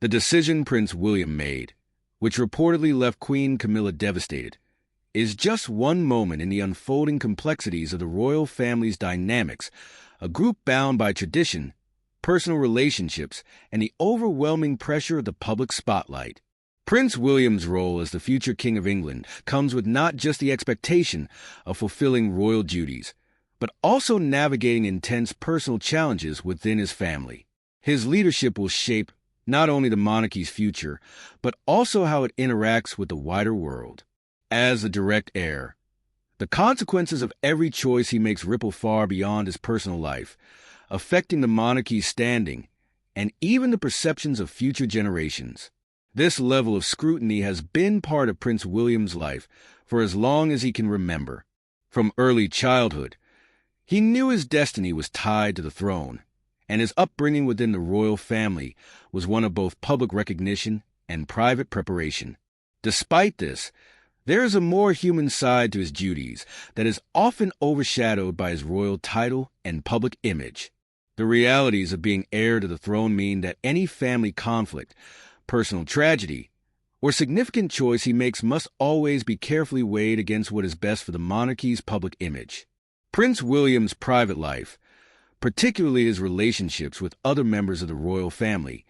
The decision Prince William made, which reportedly left Queen Camilla devastated, is just one moment in the unfolding complexities of the royal family's dynamics, a group bound by tradition, personal relationships, and the overwhelming pressure of the public spotlight. Prince William's role as the future King of England comes with not just the expectation of fulfilling royal duties, but also navigating intense personal challenges within his family. His leadership will shape not only the monarchy's future, but also how it interacts with the wider world. As the direct heir, the consequences of every choice he makes ripple far beyond his personal life, affecting the monarchy's standing and even the perceptions of future generations. This level of scrutiny has been part of Prince William's life for as long as he can remember. From early childhood, he knew his destiny was tied to the throne, and his upbringing within the royal family was one of both public recognition and private preparation. Despite this, there is a more human side to his duties that is often overshadowed by his royal title and public image. The realities of being heir to the throne mean that any family conflict, personal tragedy, or significant choice he makes must always be carefully weighed against what is best for the monarchy's public image. Prince William's private life, particularly his relationships with other members of the royal family,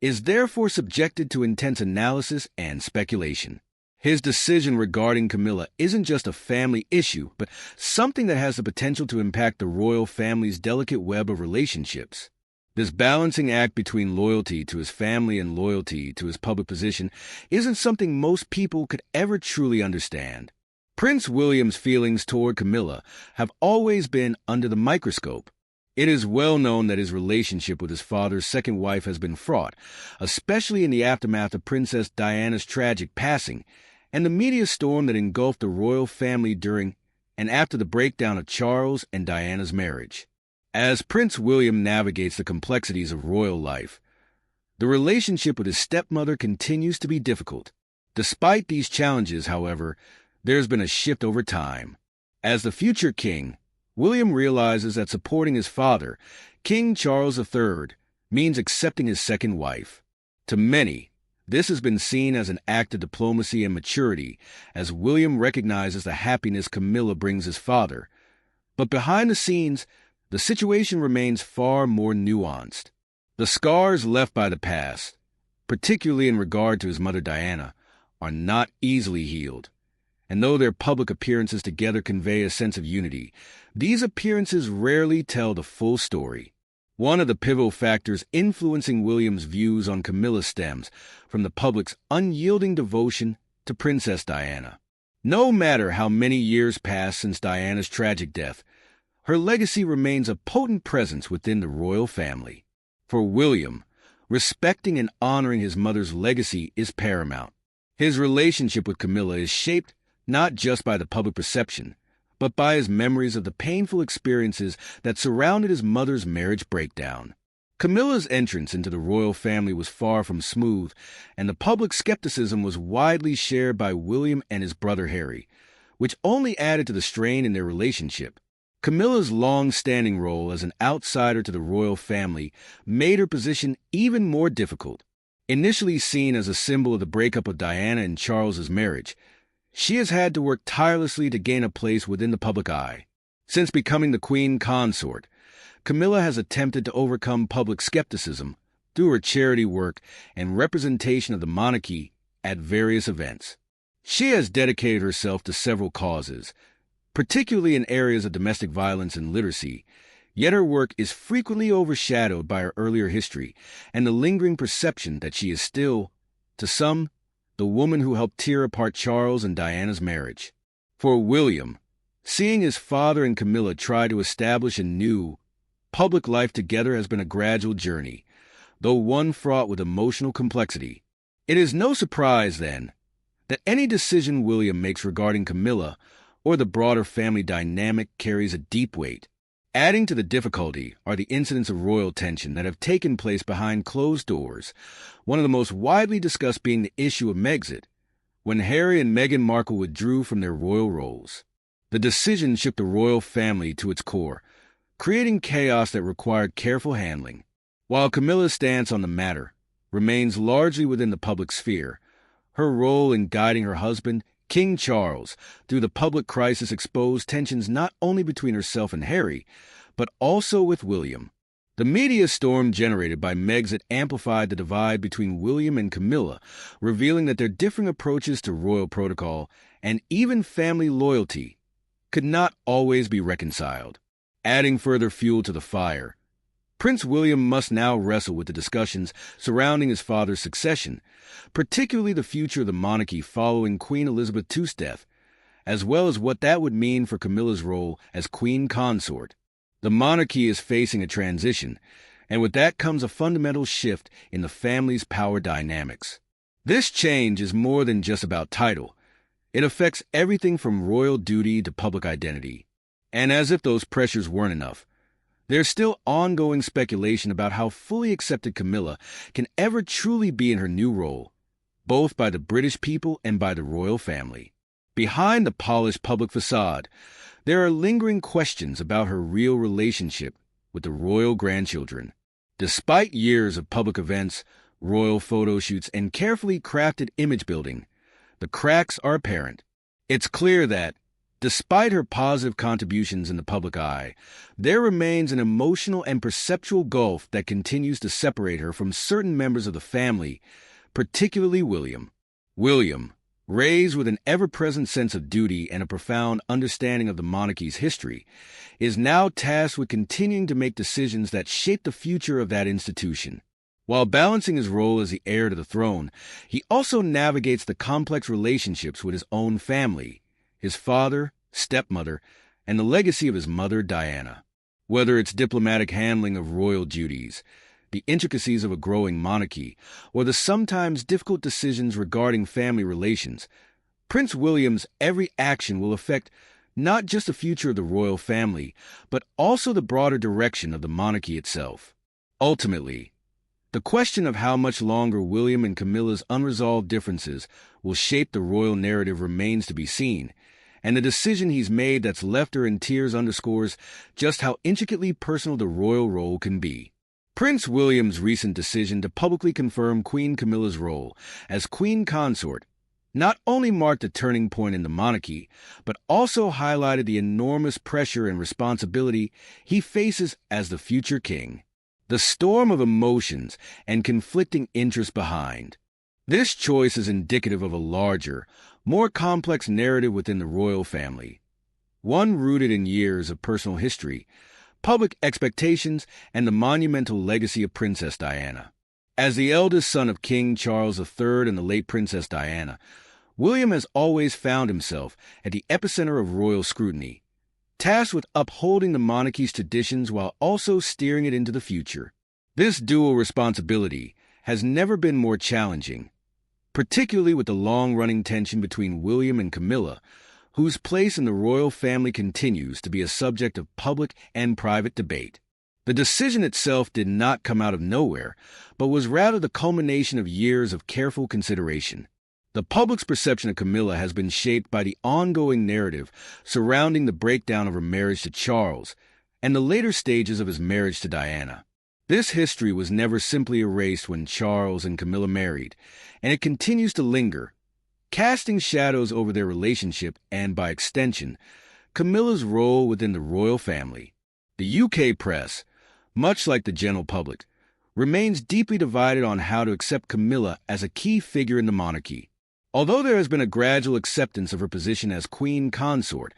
is therefore subjected to intense analysis and speculation. His decision regarding Camilla isn't just a family issue, but something that has the potential to impact the royal family's delicate web of relationships. This balancing act between loyalty to his family and loyalty to his public position isn't something most people could ever truly understand. Prince William's feelings toward Camilla have always been under the microscope. It is well known that his relationship with his father's second wife has been fraught, especially in the aftermath of Princess Diana's tragic passing and the media storm that engulfed the royal family during and after the breakdown of Charles and Diana's marriage. As Prince William navigates the complexities of royal life, the relationship with his stepmother continues to be difficult. Despite these challenges, however, there's been a shift over time. As the future king, William realizes that supporting his father, King Charles III, means accepting his second wife. To many, this has been seen as an act of diplomacy and maturity, as William recognizes the happiness Camilla brings his father. But behind the scenes, the situation remains far more nuanced. The scars left by the past, particularly in regard to his mother Diana, are not easily healed. And though their public appearances together convey a sense of unity, these appearances rarely tell the full story. One of the pivotal factors influencing William's views on Camilla stems from the public's unyielding devotion to Princess Diana. No matter how many years pass since Diana's tragic death, her legacy remains a potent presence within the royal family. For William, respecting and honoring his mother's legacy is paramount. His relationship with Camilla is shaped not just by the public perception, but by his memories of the painful experiences that surrounded his mother's marriage breakdown. Camilla's entrance into the royal family was far from smooth, and the public skepticism was widely shared by William and his brother Harry, which only added to the strain in their relationship. Camilla's long-standing role as an outsider to the royal family made her position even more difficult. Initially seen as a symbol of the breakup of Diana and Charles's marriage, she has had to work tirelessly to gain a place within the public eye. Since becoming the queen consort, Camilla has attempted to overcome public skepticism through her charity work and representation of the monarchy at various events. She has dedicated herself to several causes, particularly in areas of domestic violence and literacy, yet her work is frequently overshadowed by her earlier history and the lingering perception that she is still, to some, the woman who helped tear apart Charles and Diana's marriage. For William, seeing his father and Camilla try to establish a new, public life together has been a gradual journey, though one fraught with emotional complexity. It is no surprise, then, that any decision William makes regarding Camilla or the broader family dynamic carries a deep weight. Adding to the difficulty are the incidents of royal tension that have taken place behind closed doors, one of the most widely discussed being the issue of Megxit, when Harry and Meghan Markle withdrew from their royal roles. The decision shook the royal family to its core, creating chaos that required careful handling. While Camilla's stance on the matter remains largely within the public sphere. Her role in guiding her husband, King Charles, through the public crisis exposed tensions not only between herself and Harry, but also with William. The media storm generated by Megxit amplified the divide between William and Camilla, revealing that their differing approaches to royal protocol and even family loyalty could not always be reconciled. Adding further fuel to the fire, Prince William must now wrestle with the discussions surrounding his father's succession, particularly the future of the monarchy following Queen Elizabeth II's death, as well as what that would mean for Camilla's role as queen consort. The monarchy is facing a transition, and with that comes a fundamental shift in the family's power dynamics. This change is more than just about title. It affects everything from royal duty to public identity. And as if those pressures weren't enough, there's still ongoing speculation about how fully accepted Camilla can ever truly be in her new role, both by the British people and by the royal family. Behind the polished public facade, there are lingering questions about her real relationship with the royal grandchildren. Despite years of public events, royal photo shoots, and carefully crafted image building, the cracks are apparent. It's clear that, despite her positive contributions in the public eye, there remains an emotional and perceptual gulf that continues to separate her from certain members of the family, particularly William. William, raised with an ever-present sense of duty and a profound understanding of the monarchy's history, is now tasked with continuing to make decisions that shape the future of that institution. While balancing his role as the heir to the throne, he also navigates the complex relationships with his own family, his father, stepmother, and the legacy of his mother, Diana. Whether it's diplomatic handling of royal duties, the intricacies of a growing monarchy, or the sometimes difficult decisions regarding family relations, Prince William's every action will affect not just the future of the royal family, but also the broader direction of the monarchy itself. Ultimately, the question of how much longer William and Camilla's unresolved differences will shape the royal narrative remains to be seen, and the decision he's made that's left her in tears underscores just how intricately personal the royal role can be. Prince William's recent decision to publicly confirm Queen Camilla's role as queen consort not only marked a turning point in the monarchy, but also highlighted the enormous pressure and responsibility he faces as the future king. The storm of emotions and conflicting interests behind. This choice is indicative of a larger, more complex narrative within the royal family, one rooted in years of personal history, public expectations, and the monumental legacy of Princess Diana. As the eldest son of King Charles III and the late Princess Diana, William has always found himself at the epicenter of royal scrutiny, tasked with upholding the monarchy's traditions while also steering it into the future. This dual responsibility has never been more challenging, particularly with the long-running tension between William and Camilla, whose place in the royal family continues to be a subject of public and private debate. The decision itself did not come out of nowhere, but was rather the culmination of years of careful consideration. The public's perception of Camilla has been shaped by the ongoing narrative surrounding the breakdown of her marriage to Charles and the later stages of his marriage to Diana. This history was never simply erased when Charles and Camilla married, and it continues to linger, casting shadows over their relationship and, by extension, Camilla's role within the royal family. The UK press, much like the general public, remains deeply divided on how to accept Camilla as a key figure in the monarchy. Although there has been a gradual acceptance of her position as queen consort,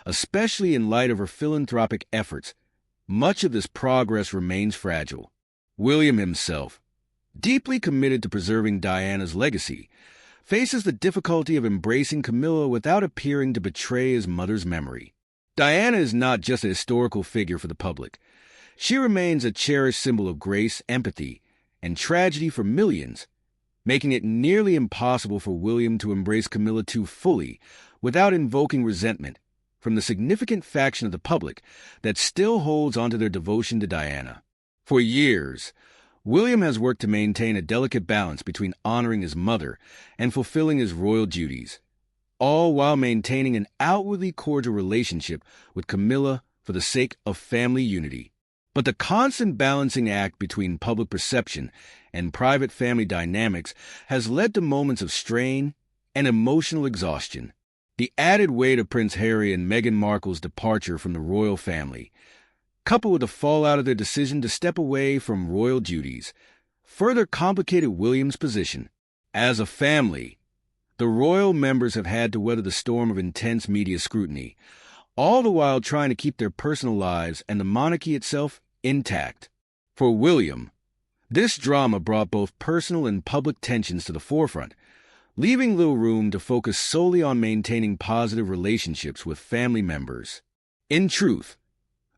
especially in light of her philanthropic efforts, much of this progress remains fragile. William himself, deeply committed to preserving Diana's legacy, faces the difficulty of embracing Camilla without appearing to betray his mother's memory. Diana is not just a historical figure for the public. She remains a cherished symbol of grace, empathy, and tragedy for millions, making it nearly impossible for William to embrace Camilla too fully without invoking resentment from the significant faction of the public that still holds onto their devotion to Diana. For years, William has worked to maintain a delicate balance between honoring his mother and fulfilling his royal duties, all while maintaining an outwardly cordial relationship with Camilla for the sake of family unity. But the constant balancing act between public perception and private family dynamics has led to moments of strain and emotional exhaustion. The added weight of Prince Harry and Meghan Markle's departure from the royal family, coupled with the fallout of their decision to step away from royal duties, further complicated William's position. As a family, the royal members have had to weather the storm of intense media scrutiny, all the while trying to keep their personal lives and the monarchy itself intact. For William, this drama brought both personal and public tensions to the forefront, leaving little room to focus solely on maintaining positive relationships with family members. In truth,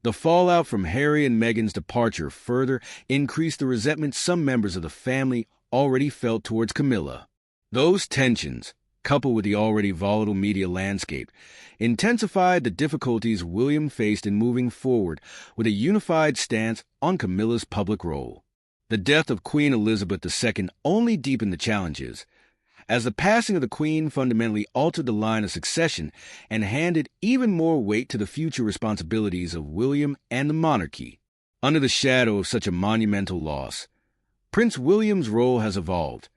the fallout from Harry and Meghan's departure further increased the resentment some members of the family already felt towards Camilla. Those tensions, coupled with the already volatile media landscape, intensified the difficulties William faced in moving forward with a unified stance on Camilla's public role. The death of Queen Elizabeth II only deepened the challenges, as the passing of the Queen fundamentally altered the line of succession and handed even more weight to the future responsibilities of William and the monarchy. Under the shadow of such a monumental loss, Prince William's role has evolved,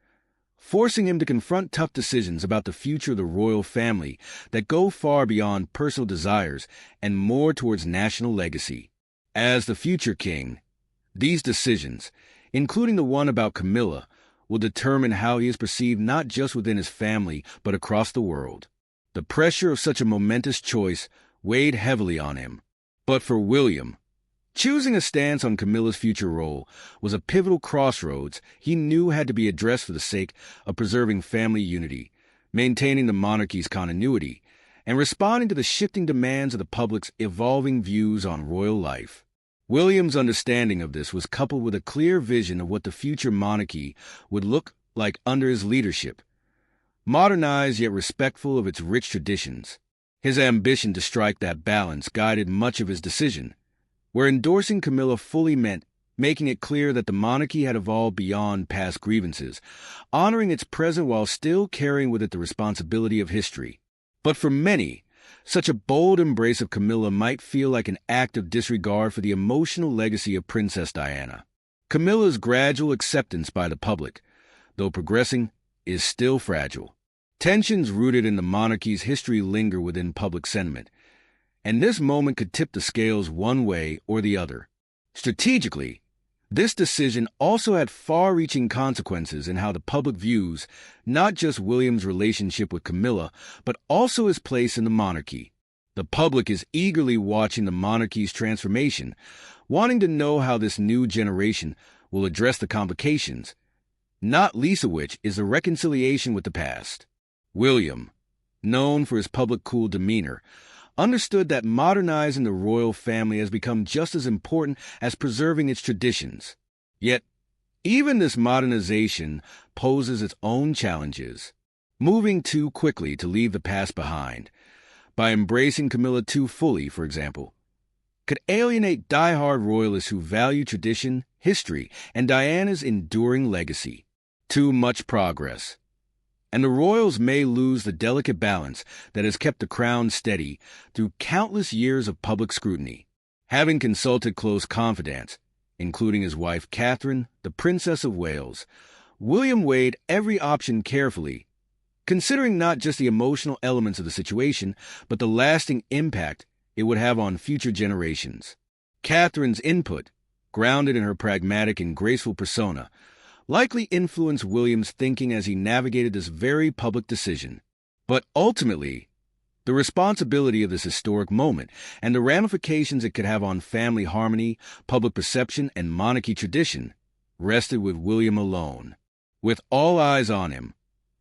forcing him to confront tough decisions about the future of the royal family that go far beyond personal desires and more towards national legacy. As the future king, these decisions, including the one about Camilla, will determine how he is perceived not just within his family but across the world. The pressure of such a momentous choice weighed heavily on him. But for William, choosing a stance on Camilla's future role was a pivotal crossroads he knew had to be addressed for the sake of preserving family unity, maintaining the monarchy's continuity, and responding to the shifting demands of the public's evolving views on royal life. William's understanding of this was coupled with a clear vision of what the future monarchy would look like under his leadership, modernized yet respectful of its rich traditions. His ambition to strike that balance guided much of his decision, where endorsing Camilla fully meant making it clear that the monarchy had evolved beyond past grievances, honoring its present while still carrying with it the responsibility of history. But for many, such a bold embrace of Camilla might feel like an act of disregard for the emotional legacy of Princess Diana. Camilla's gradual acceptance by the public, though progressing, is still fragile. Tensions rooted in the monarchy's history linger within public sentiment, and this moment could tip the scales one way or the other. Strategically, this decision also had far-reaching consequences in how the public views not just William's relationship with Camilla, but also his place in the monarchy. The public is eagerly watching the monarchy's transformation, wanting to know how this new generation will address the complications, not least of which is the reconciliation with the past. William, known for his public cool demeanor, understood that modernizing the royal family has become just as important as preserving its traditions. Yet, even this modernization poses its own challenges. Moving too quickly to leave the past behind, by embracing Camilla too fully, for example, could alienate die-hard royalists who value tradition, history, and Diana's enduring legacy. Too much progress, and the royals may lose the delicate balance that has kept the crown steady through countless years of public scrutiny. Having consulted close confidants, including his wife Catherine, the Princess of Wales, William weighed every option carefully, considering not just the emotional elements of the situation, but the lasting impact it would have on future generations. Catherine's input, grounded in her pragmatic and graceful persona, likely influenced William's thinking as he navigated this very public decision. But ultimately, the responsibility of this historic moment and the ramifications it could have on family harmony, public perception, and monarchy tradition rested with William alone. With all eyes on him,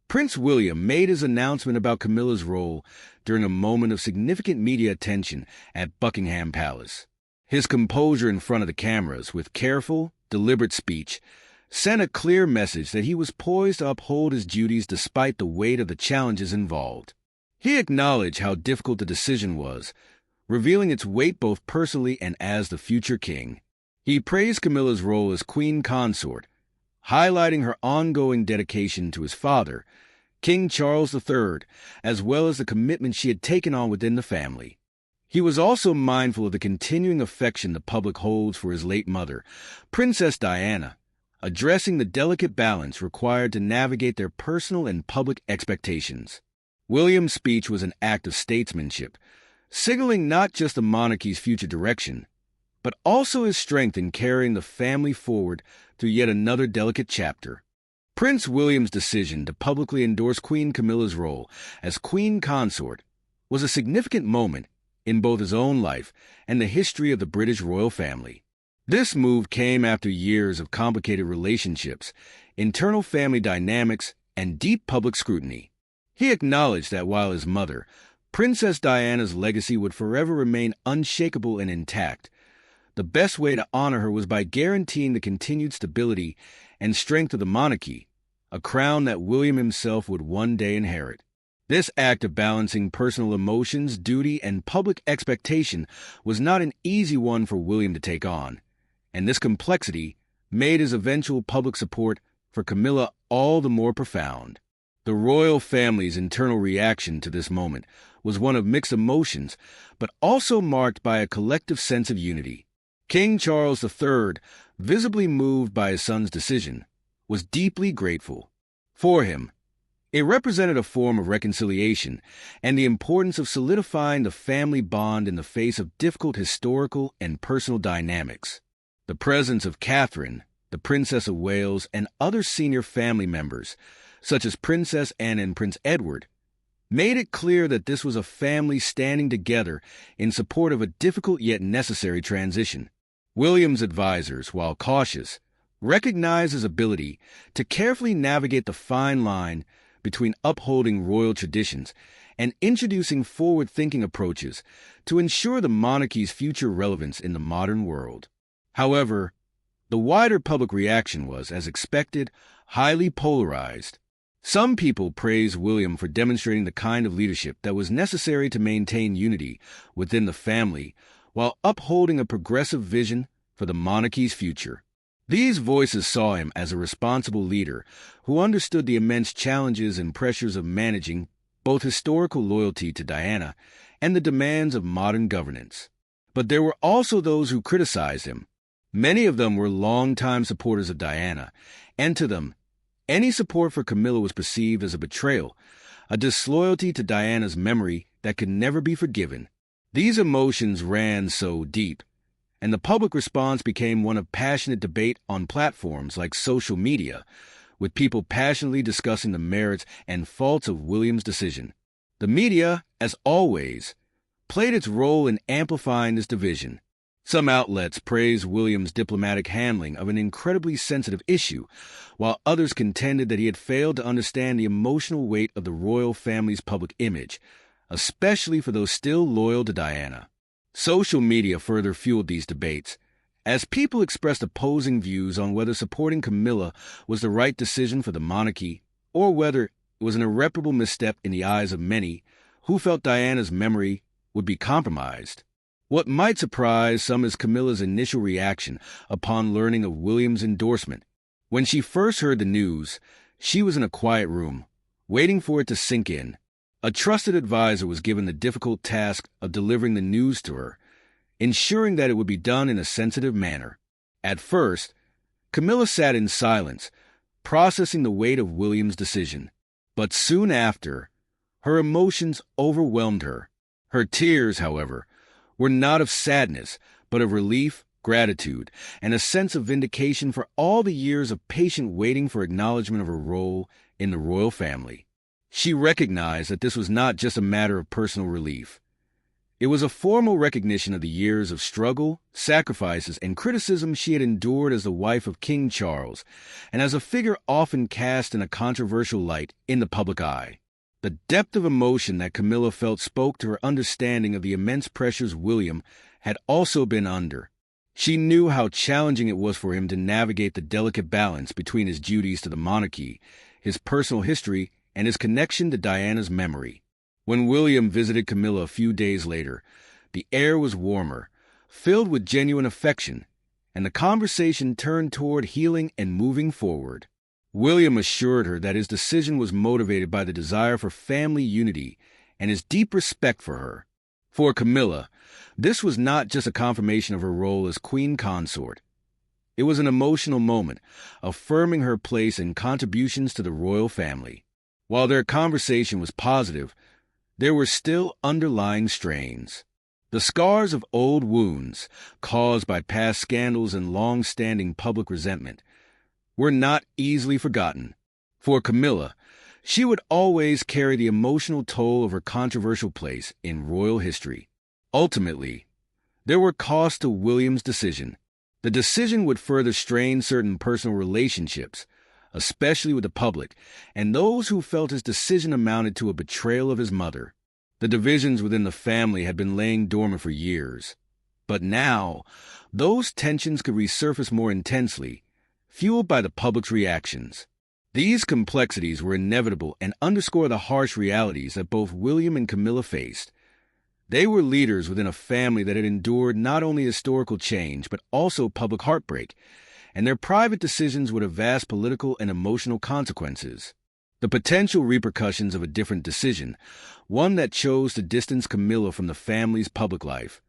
Prince William made his announcement about Camilla's role during a moment of significant media attention at Buckingham Palace. His composure in front of the cameras, with careful, deliberate speech, sent a clear message that he was poised to uphold his duties despite the weight of the challenges involved. He acknowledged how difficult the decision was, revealing its weight both personally and as the future king. He praised Camilla's role as queen consort, highlighting her ongoing dedication to his father, King Charles III, as well as the commitment she had taken on within the family. He was also mindful of the continuing affection the public holds for his late mother, Princess Diana, addressing the delicate balance required to navigate their personal and public expectations. William's speech was an act of statesmanship, signaling not just the monarchy's future direction, but also his strength in carrying the family forward through yet another delicate chapter. Prince William's decision to publicly endorse Queen Camilla's role as Queen Consort was a significant moment in both his own life and the history of the British royal family. This move came after years of complicated relationships, internal family dynamics, and deep public scrutiny. He acknowledged that while his mother, Princess Diana's legacy would forever remain unshakable and intact, the best way to honor her was by guaranteeing the continued stability and strength of the monarchy, a crown that William himself would one day inherit. This act of balancing personal emotions, duty, and public expectation was not an easy one for William to take on, and this complexity made his eventual public support for Camilla all the more profound. The royal family's internal reaction to this moment was one of mixed emotions, but also marked by a collective sense of unity. King Charles III, visibly moved by his son's decision, was deeply grateful. For him, it represented a form of reconciliation and the importance of solidifying the family bond in the face of difficult historical and personal dynamics. The presence of Catherine, the Princess of Wales, and other senior family members, such as Princess Anne and Prince Edward, made it clear that this was a family standing together in support of a difficult yet necessary transition. William's advisors, while cautious, recognized his ability to carefully navigate the fine line between upholding royal traditions and introducing forward-thinking approaches to ensure the monarchy's future relevance in the modern world. However, the wider public reaction was, as expected, highly polarized. Some people praised William for demonstrating the kind of leadership that was necessary to maintain unity within the family while upholding a progressive vision for the monarchy's future. These voices saw him as a responsible leader who understood the immense challenges and pressures of managing both historical loyalty to Diana and the demands of modern governance. But there were also those who criticized him. Many of them were longtime supporters of Diana, and to them, any support for Camilla was perceived as a betrayal, a disloyalty to Diana's memory that could never be forgiven. These emotions ran so deep, and the public response became one of passionate debate on platforms like social media, with people passionately discussing the merits and faults of William's decision. The media, as always, played its role in amplifying this division. Some outlets praised William's diplomatic handling of an incredibly sensitive issue, while others contended that he had failed to understand the emotional weight of the royal family's public image, especially for those still loyal to Diana. Social media further fueled these debates, as people expressed opposing views on whether supporting Camilla was the right decision for the monarchy, or whether it was an irreparable misstep in the eyes of many who felt Diana's memory would be compromised. What might surprise some is Camilla's initial reaction upon learning of William's endorsement. When she first heard the news, she was in a quiet room, waiting for it to sink in. A trusted advisor was given the difficult task of delivering the news to her, ensuring that it would be done in a sensitive manner. At first, Camilla sat in silence, processing the weight of William's decision. But soon after, her emotions overwhelmed her. Her tears, however, were not of sadness, but of relief, gratitude, and a sense of vindication for all the years of patient waiting for acknowledgement of her role in the royal family. She recognized that this was not just a matter of personal relief. It was a formal recognition of the years of struggle, sacrifices, and criticism she had endured as the wife of King Charles, and as a figure often cast in a controversial light in the public eye. The depth of emotion that Camilla felt spoke to her understanding of the immense pressures William had also been under. She knew how challenging it was for him to navigate the delicate balance between his duties to the monarchy, his personal history, and his connection to Diana's memory. When William visited Camilla a few days later, the air was warmer, filled with genuine affection, and the conversation turned toward healing and moving forward. William assured her that his decision was motivated by the desire for family unity and his deep respect for her. For Camilla, this was not just a confirmation of her role as queen consort. It was an emotional moment, affirming her place and contributions to the royal family. While their conversation was positive, there were still underlying strains. The scars of old wounds, caused by past scandals and long-standing public resentment, were not easily forgotten. For Camilla, she would always carry the emotional toll of her controversial place in royal history. Ultimately, there were costs to William's decision. The decision would further strain certain personal relationships, especially with the public, and those who felt his decision amounted to a betrayal of his mother. The divisions within the family had been laying dormant for years. But now, those tensions could resurface more intensely, fueled by the public's reactions. These complexities were inevitable and underscore the harsh realities that both William and Camilla faced. They were leaders within a family that had endured not only historical change, but also public heartbreak, and their private decisions would have vast political and emotional consequences. The potential repercussions of a different decision, one that chose to distance Camilla from the family's public life,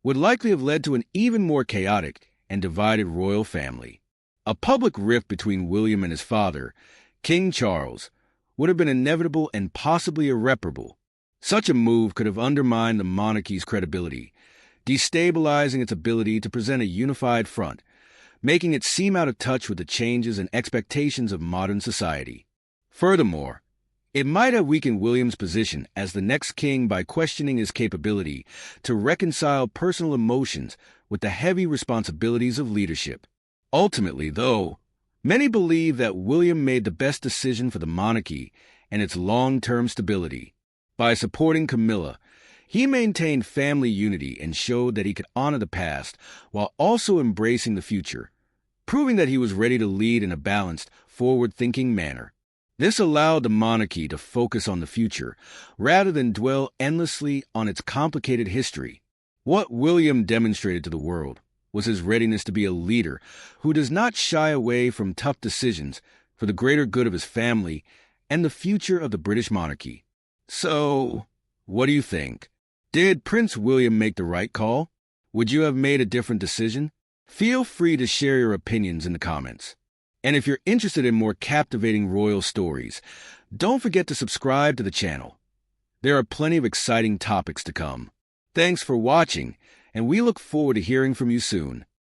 would likely have led to an even more chaotic and divided royal family. A public rift between William and his father, King Charles, would have been inevitable and possibly irreparable. Such a move could have undermined the monarchy's credibility, destabilizing its ability to present a unified front, making it seem out of touch with the changes and expectations of modern society. Furthermore, it might have weakened William's position as the next king by questioning his capability to reconcile personal emotions with the heavy responsibilities of leadership. Ultimately, though, many believe that William made the best decision for the monarchy and its long-term stability. By supporting Camilla, he maintained family unity and showed that he could honor the past while also embracing the future, proving that he was ready to lead in a balanced, forward-thinking manner. This allowed the monarchy to focus on the future, rather than dwell endlessly on its complicated history. What William demonstrated to the world was his readiness to be a leader who does not shy away from tough decisions for the greater good of his family and the future of the British monarchy. So, what do you think? Did Prince William make the right call? Would you have made a different decision? Feel free to share your opinions in the comments. And if you're interested in more captivating royal stories, don't forget to subscribe to the channel. There are plenty of exciting topics to come. Thanks for watching, and we look forward to hearing from you soon.